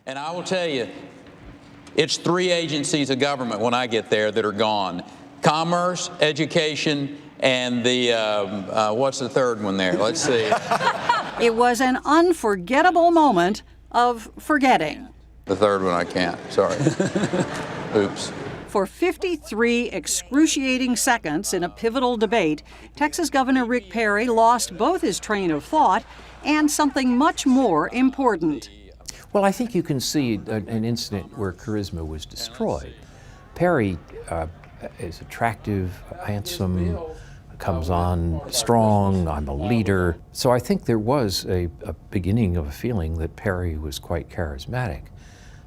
And I will tell you, it's 3 agencies of government when I get there that are gone. Commerce, education, and the, what's the third one there? Let's see. It was an unforgettable moment of forgetting. The third one I can't, sorry. Oops. For 53 excruciating seconds in a pivotal debate, Texas Governor Rick Perry lost both his train of thought and something much more important. Well, I think you can see an incident where charisma was destroyed. Perry is attractive, handsome, comes on strong, I'm a leader. So I think there was a beginning of a feeling that Perry was quite charismatic.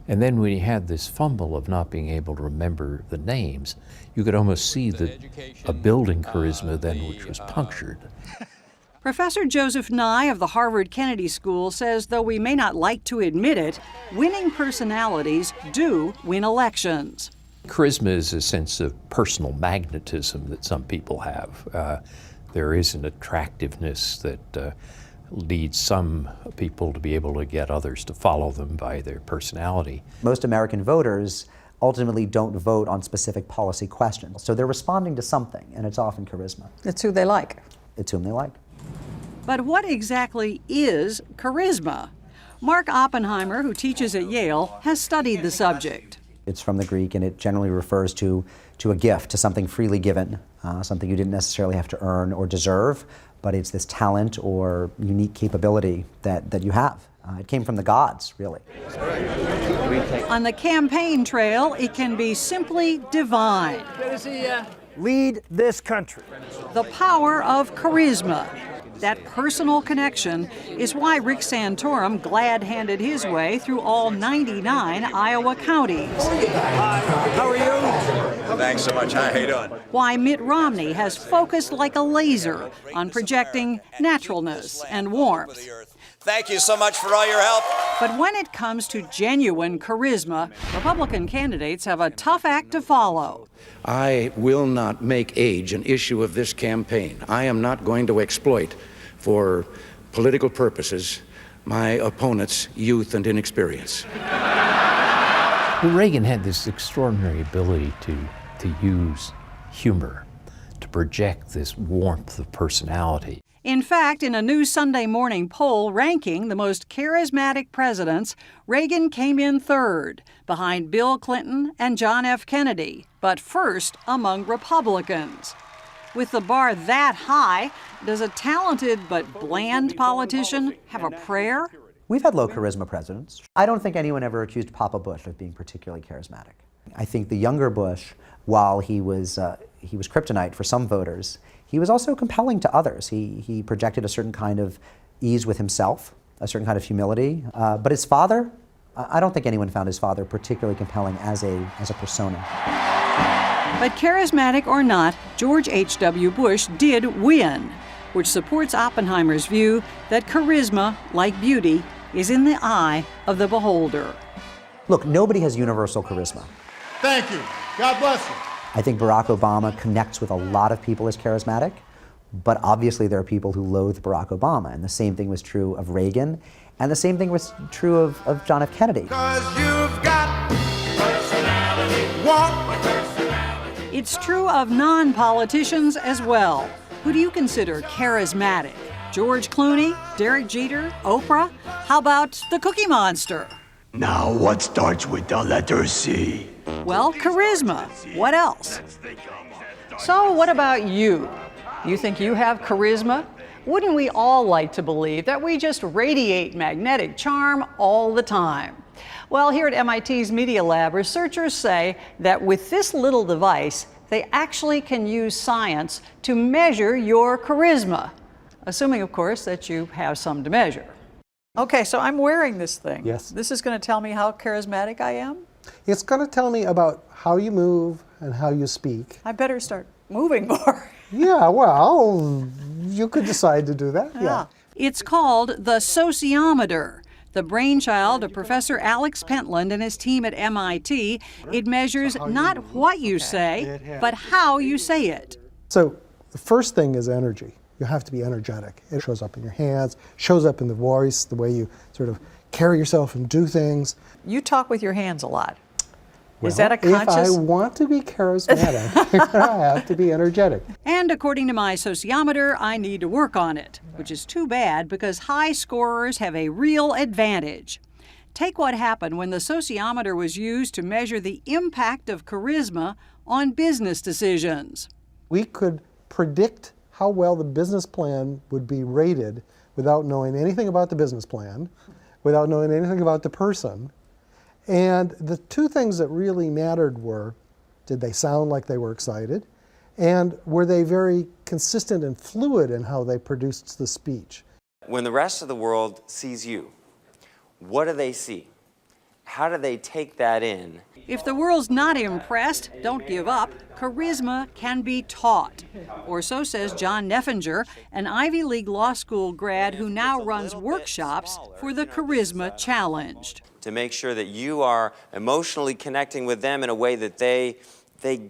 And then when he had this fumble of not being able to remember the names, you could almost see a building charisma then which was punctured. Professor Joseph Nye of the Harvard Kennedy School says though we may not like to admit it, winning personalities do win elections. Charisma is a sense of personal magnetism that some people have. There is an attractiveness that leads some people to be able to get others to follow them by their personality. Most American voters ultimately don't vote on specific policy questions. So they're responding to something, and it's often charisma. It's who they like. It's whom they like. But what exactly is charisma? Mark Oppenheimer, who teaches at Yale, has studied the subject. It's from the Greek, and it generally refers to a gift, to something freely given, something you didn't necessarily have to earn or deserve, but it's this talent or unique capability that you have. It came from the gods, really. On the campaign trail, it can be simply divine. Lead this country. The power of charisma. That personal connection is why Rick Santorum glad-handed his way through all 99 Iowa counties. Hi, how are you? Thanks so much. Hi, how you doing? Why Mitt Romney has focused like a laser on projecting naturalness and warmth. Thank you so much for all your help. But when it comes to genuine charisma, Republican candidates have a tough act to follow. I will not make age an issue of this campaign. I am not going to exploit, for political purposes, my opponent's youth and inexperience. Well, Reagan had this extraordinary ability to use humor, to project this warmth of personality. In fact, in a new Sunday morning poll ranking the most charismatic presidents, Reagan came in third, behind Bill Clinton and John F. Kennedy, but first among Republicans. With the bar that high, does a talented but bland politician have a prayer? We've had low charisma presidents. I don't think anyone ever accused Papa Bush of being particularly charismatic. I think the younger Bush, while he was kryptonite for some voters, he was also compelling to others. He projected a certain kind of ease with himself, a certain kind of humility. But his father, I don't think anyone found his father particularly compelling as a persona. But charismatic or not, George H.W. Bush did win, which supports Oppenheimer's view that charisma, like beauty, is in the eye of the beholder. Look, nobody has universal charisma. Thank you. God bless you. I think Barack Obama connects with a lot of people as charismatic, but obviously there are people who loathe Barack Obama, and the same thing was true of Reagan, and the same thing was true of John F. Kennedy. 'Cause you've got personality. Walk. It's true of non-politicians as well. Who do you consider charismatic? George Clooney, Derek Jeter, Oprah? How about the Cookie Monster? Now, what starts with the letter C? Well, charisma. What else? So what about you? You think you have charisma? Wouldn't we all like to believe that we just radiate magnetic charm all the time? Well, here at MIT's Media Lab, researchers say that with this little device, they actually can use science to measure your charisma, assuming, of course, that you have some to measure. Okay, so I'm wearing this thing. Yes. This is going to tell me how charismatic I am? It's going to tell me about how you move and how you speak. I better start moving more. Yeah, well, you could decide to do that. Yeah. It's called the sociometer, the brainchild of Professor Alex Pentland and his team at MIT. It measures not what you say, but how you say it. So the first thing is energy. You have to be energetic. It shows up in your hands, shows up in the voice, the way you sort of carry yourself and do things. You talk with your hands a lot. Is Well, that a conscious? If I want to be charismatic, I have to be energetic. And according to my sociometer, I need to work on it, which is too bad because high scorers have a real advantage. Take what happened when the sociometer was used to measure the impact of charisma on business decisions. We could predict how well the business plan would be rated without knowing anything about the business plan, without knowing anything about the person. And the two things that really mattered were, did they sound like they were excited? And were they very consistent and fluid in how they produced the speech? When the rest of the world sees you, what do they see? How do they take that in? If the world's not impressed, don't give up. Charisma can be taught. Or so says John Neffinger, an Ivy League law school grad who now runs workshops for the Charisma Challenged. To make sure that you are emotionally connecting with them in a way that they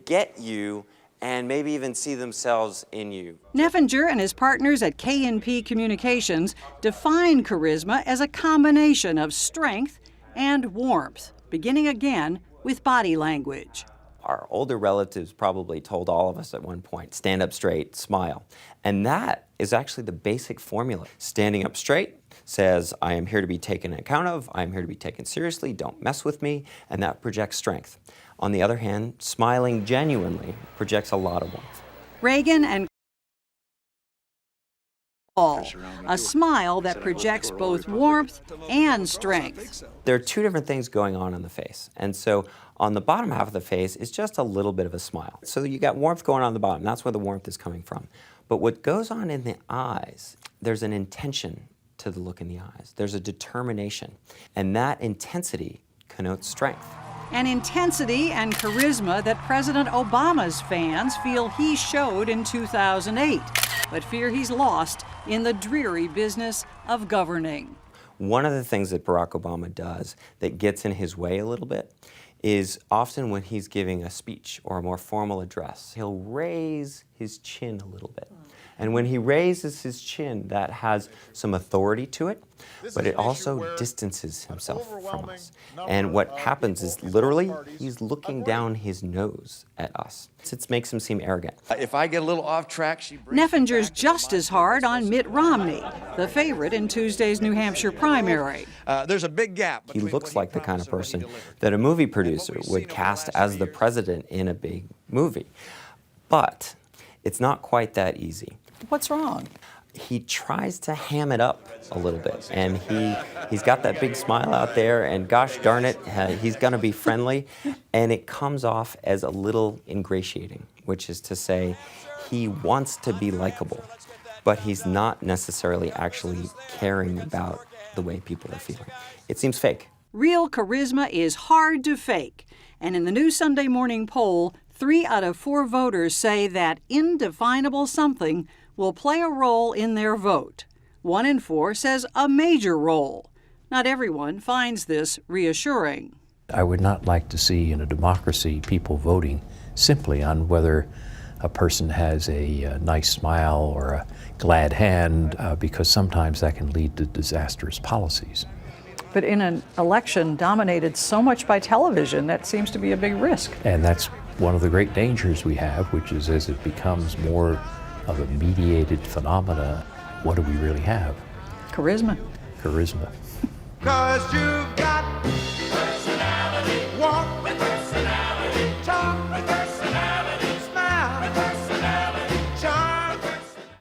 get you and maybe even see themselves in you. Neffinger and his partners at K&P Communications define charisma as a combination of strength and warmth, beginning again with body language. Our older relatives probably told all of us at one point, stand up straight, smile. And that is actually the basic formula. Standing up straight says, I am here to be taken account of, I am here to be taken seriously, don't mess with me, and that projects strength. On the other hand, smiling genuinely projects a lot of warmth. Reagan and a smile that projects both warmth and strength. There are two different things going on the face. And so on the bottom half of the face is just a little bit of a smile. So you got warmth going on the bottom. That's where the warmth is coming from. But what goes on in the eyes, there's an intention to the look in the eyes. There's a determination. And that intensity connotes strength. An intensity and charisma that President Obama's fans feel he showed in 2008, but fear he's lost in the dreary business of governing. One of the things that Barack Obama does that gets in his way a little bit is often when he's giving a speech or a more formal address, he'll raise his chin a little bit. And when he raises his chin, that has some authority to it, but it also distances himself from us. And what happens is literally, he's looking down his nose at us. It makes him seem arrogant. If I get a little off track, she brings Neffinger's just as hard on Mitt Romney, the favorite in Tuesday's New Hampshire primary. There's a big gap. He looks like the kind of person that a movie producer would cast as the president in a big movie. But it's not quite that easy. What's wrong? He tries to ham it up a little bit, and he's got that big smile out there, and gosh darn it, he's going to be friendly, and it comes off as a little ingratiating, which is to say he wants to be likable, but he's not necessarily actually caring about the way people are feeling. It seems fake. Real charisma is hard to fake, and in the new Sunday morning poll, 3 out of 4 voters say that indefinable something will play a role in their vote. 1 in 4 says a major role. Not everyone finds this reassuring. I would not like to see in a democracy people voting simply on whether a person has a nice smile or a glad hand, because sometimes that can lead to disastrous policies. But in an election dominated so much by television, that seems to be a big risk. And that's one of the great dangers we have, which is as it becomes more of a mediated phenomena, what do we really have? Charisma. Charisma. 'Cause you've got